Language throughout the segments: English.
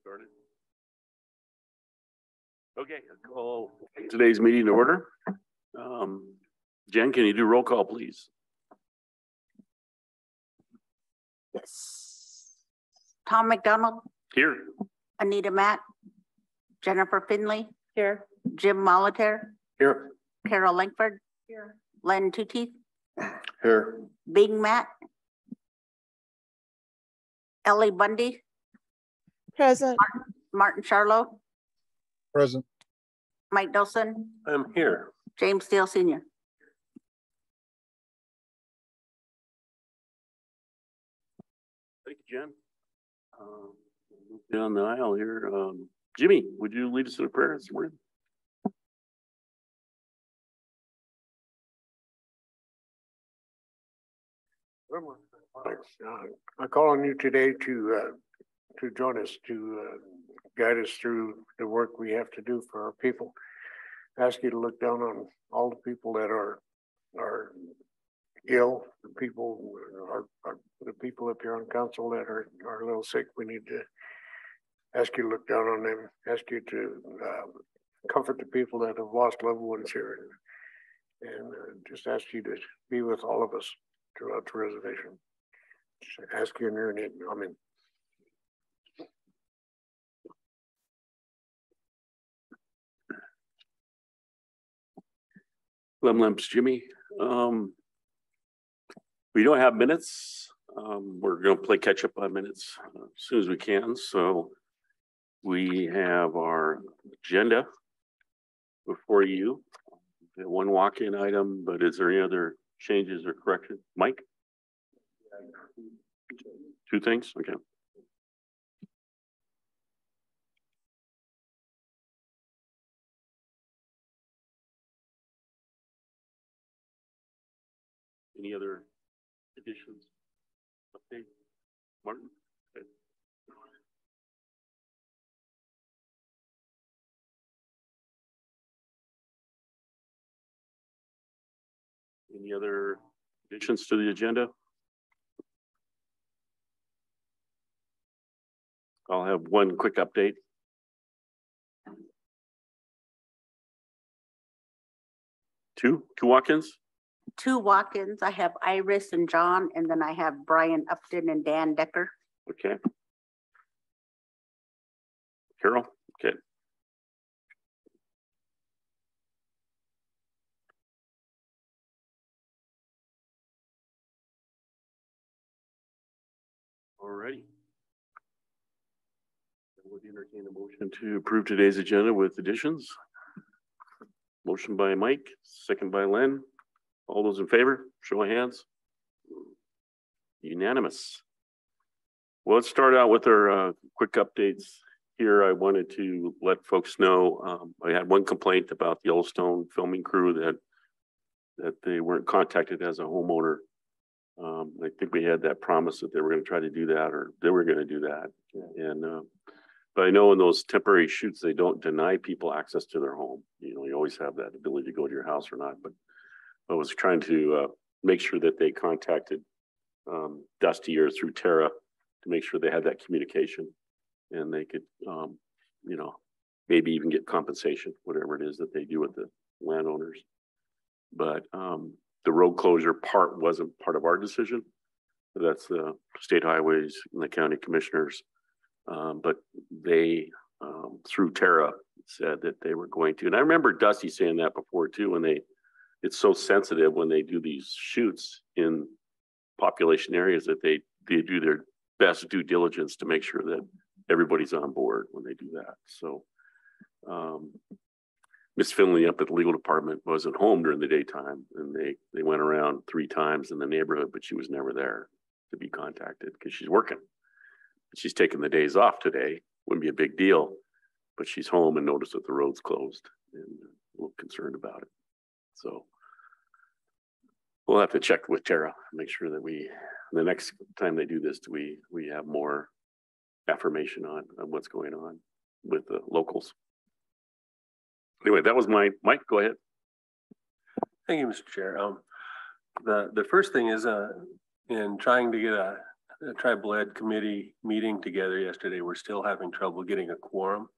Started. Okay, I'll call today's meeting to order. Jen, can you do roll call, please? Yes. Tom McDonald. Here. Anita Matt. Jennifer Finley. Here. Jim Molitor. Here. Carol Langford. Here. Len Tuteeth. Here. Bing Matt. Ellie Bundy. Present. Martin Charlo. Present. Mike Nelson. I'm here. James Steele Sr. Thank you, Jen. Move down the aisle here. Jimmy, would you lead us in a prayer this morning? I call on you today to join us, to guide us through the work we have to do for our people. I ask you to look down on all the people that are ill, the people up here on council that are a little sick. We need to ask you to look down on them, ask you to comfort the people that have lost loved ones here, and just ask you to be with all of us throughout the reservation. Just ask you in your name. Amen. Lemps, Jimmy. We don't have minutes. We're going to play catch up on minutes as soon as we can. So we have our agenda before you. One walk-in item, but is there any other changes or corrections? Mike? Two things? Okay. Any other additions? Update? Martin? Okay. Any other additions to the agenda? I'll have one quick update. Two walk-ins? Two walk-ins. I have Iris and John, and then I have Brian Upton and Dan Decker. Okay. Carol? Okay. All righty. I would entertain a motion to approve today's agenda with additions. Motion by Mike, second by Len. All those in favor, show of hands. Unanimous. Well, let's start out with our quick updates here. I wanted to let folks know I had one complaint about the Yellowstone filming crew that they weren't contacted as a homeowner. I think we had that promise that they were going to try to do that, or they were going to do that. And but I know in those temporary shoots, they don't deny people access to their home. You know, you always have that ability to go to your house or not. But I was trying to make sure that they contacted Dusty or through Tara to make sure they had that communication, and they could, you know, maybe even get compensation, whatever it is that they do with the landowners. But the road closure part wasn't part of our decision. That's the state highways and the county commissioners. But they, through Tara, said that they were going to. And I remember Dusty saying that before too, when it's so sensitive when they do these shoots in population areas that they do their best due diligence to make sure that everybody's on board when they do that. So Miss Finley up at the legal department wasn't home during the daytime, and they went around 3 times in the neighborhood, but she was never there to be contacted because she's working. She's taking the days off today. Wouldn't be a big deal, but she's home and noticed that the road's closed and a little concerned about it. So we'll have to check with Tara, make sure that the next time they do this, we have more affirmation on what's going on with the locals. Anyway, that was mine. Mike, go ahead. Thank you, Mr. Chair. The first thing is in trying to get tribal ed committee meeting together yesterday. We're still having trouble getting a quorum.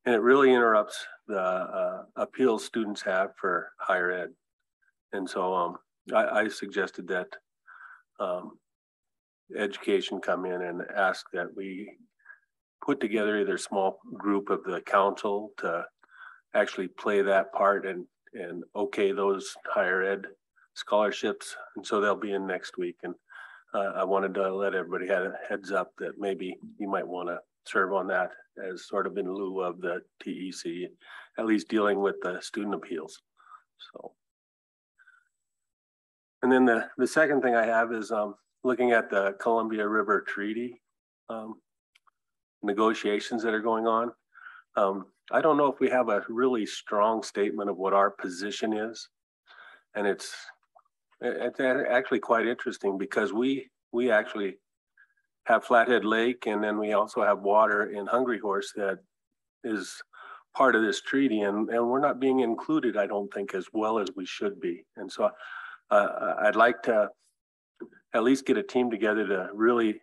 And it really interrupts the appeals students have for higher ed. And so I suggested that education come in and ask that we put together either a small group of the council to actually play that part and okay those higher ed scholarships. And so they'll be in next week. And I wanted to let everybody have a heads up that maybe you might want to serve on that as sort of in lieu of the TEC, at least dealing with the student appeals. So, and then the second thing I have is looking at the Columbia River Treaty negotiations that are going on. I don't know if we have a really strong statement of what our position is, and it's actually quite interesting because we actually have Flathead Lake, and then we also have water in Hungry Horse that is part of this treaty, and we're not being included, I don't think, as well as we should be. And so I'd like to at least get a team together to really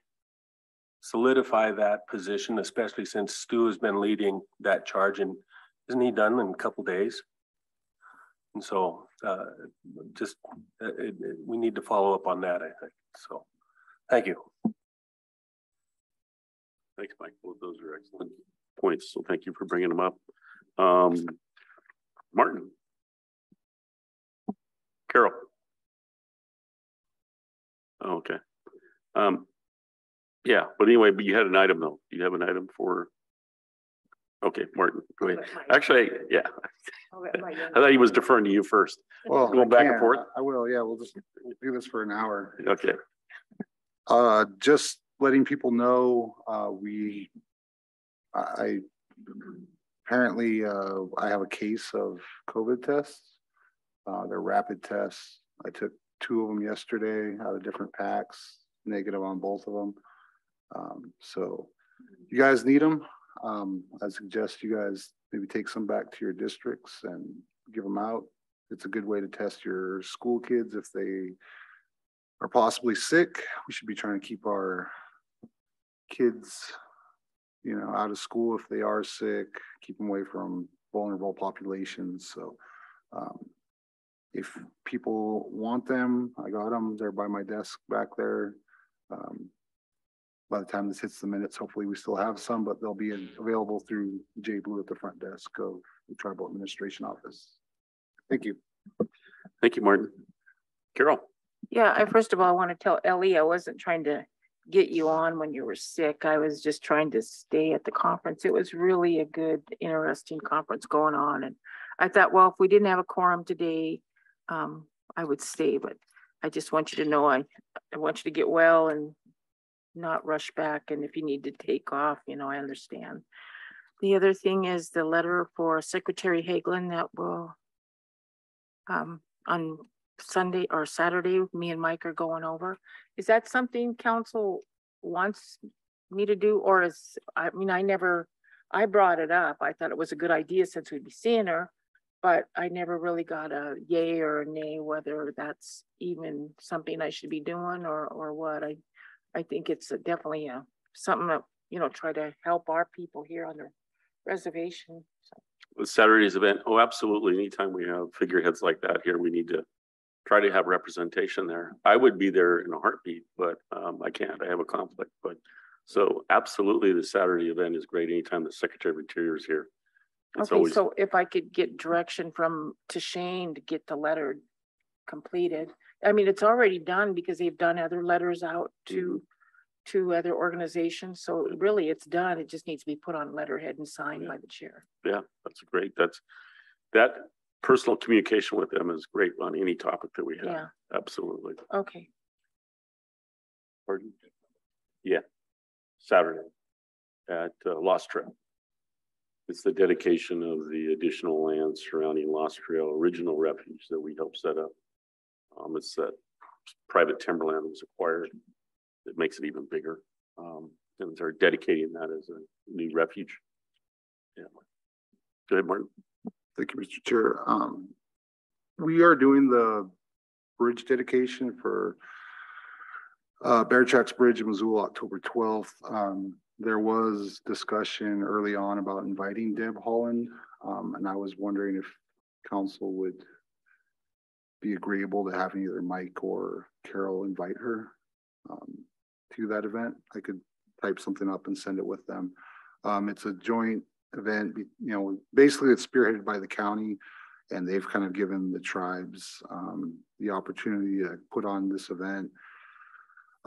solidify that position, especially since Stu has been leading that charge, and isn't he done in a couple days? And so we need to follow up on that, I think. So thank you. Thanks, Mike. Well, those are excellent points. So thank you for bringing them up. Martin. Carol. Oh, okay. Yeah, but anyway, but you had an item though. You have an item for, okay, Martin, go ahead. Actually, yeah. I thought he was deferring to you first. Well, going back and forth. I will, yeah, we'll just do this for an hour. Okay. Just letting people know, I apparently, I have a case of COVID tests. They're rapid tests. I took 2 of them yesterday out of different packs, negative on both of them. So you guys need them. I suggest you guys maybe take some back to your districts and give them out. It's a good way to test your school kids if they are possibly sick. We should be trying to keep our kids, you know, out of school if they are sick, keep them away from vulnerable populations. So if people want them, I got them. They're by my desk back there. By the time this hits the minutes, hopefully we still have some, but they'll be available through Jay Blue at the front desk of the Tribal Administration Office. Thank you. Thank you, Martin. Carol. Yeah, first of all, I want to tell Ellie I wasn't trying to get you on when you were sick. I was just trying to stay at the conference. It was really a good, interesting conference going on. And I thought, well, if we didn't have a quorum today, I would stay, but I just want you to know I want you to get well and not rush back. And if you need to take off, you know, I understand. The other thing is the letter for Secretary Hagelin that will, on Sunday or Saturday, me and Mike are going over. Is that something council wants me to do? Or is, I mean, I brought it up. I thought it was a good idea since we'd be seeing her, but I never really got a yay or a nay, whether that's even something I should be doing or what. I think it's definitely something that, you know, try to help our people here on the reservation. So. With Saturday's event, oh, absolutely. Anytime we have figureheads like that here, we need to try to have representation there. I would be there in a heartbeat, but I can't. I have a conflict. But so absolutely, the Saturday event is great. Anytime the Secretary of Interior is here. It's okay, always... so if I could get direction to Shane to get the letter completed. I mean, it's already done because they've done other letters out to other organizations. So really it's done. It just needs to be put on letterhead and signed by the chair. Yeah, that's great. That personal communication with them is great on any topic that we have. Yeah. Absolutely. Okay. Pardon? Yeah. Saturday at Lost Trail. It's the dedication of the additional land surrounding Lost Trail original refuge that we helped set up. It's that private timberland was acquired. It makes it even bigger. And they're dedicating that as a new refuge. Yeah. Go ahead, Martin. Thank you, Mr. Chair. We are doing the bridge dedication for Bear Tracks Bridge in Missoula, October 12th. There was discussion early on about inviting Deb Holland. And I was wondering if council would be agreeable to having either Mike or Carol invite her to that event. I could type something up and send it with them. It's a joint event, basically it's spearheaded by the county, and they've kind of given the tribes the opportunity to put on this event.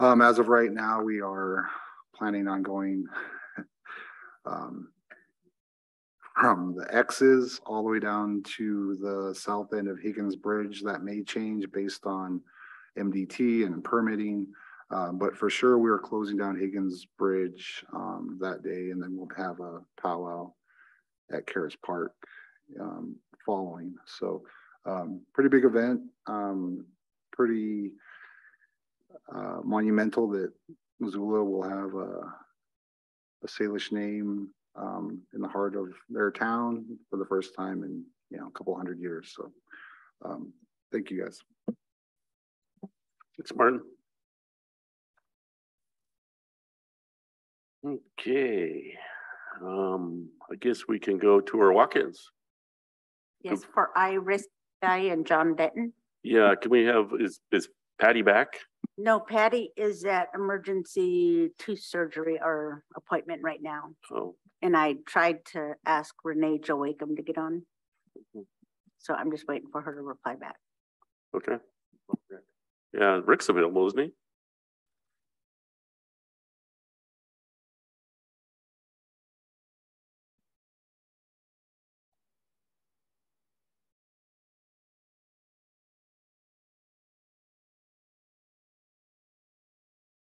As of right now, we are planning on going from the X's all the way down to the south end of Higgins Bridge. That may change based on MDT and permitting, but for sure we're closing down Higgins Bridge that day, and then we'll have a powwow at Karis Park following. So pretty big event, pretty monumental that Missoula will have a Salish name in the heart of their town for the first time in a couple hundred years. So thank you guys. Thanks, Martin. Okay, I guess we can go to our walk-ins. Yes, for Iris Guy and John Denton. Yeah, can we have, is Patty back? No, Patty is at emergency tooth surgery or appointment right now. Oh, And I tried to ask Renee Jo Wakeham to get on. So I'm just waiting for her to reply back. okay. Yeah, Rick's available, isn't he?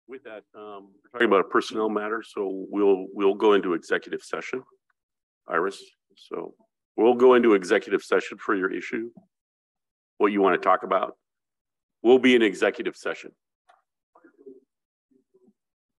With that, we're talking about a personnel matter, so we'll go into executive session, Iris. So we'll go into executive session for your issue, what you want to talk about. We'll be in executive session.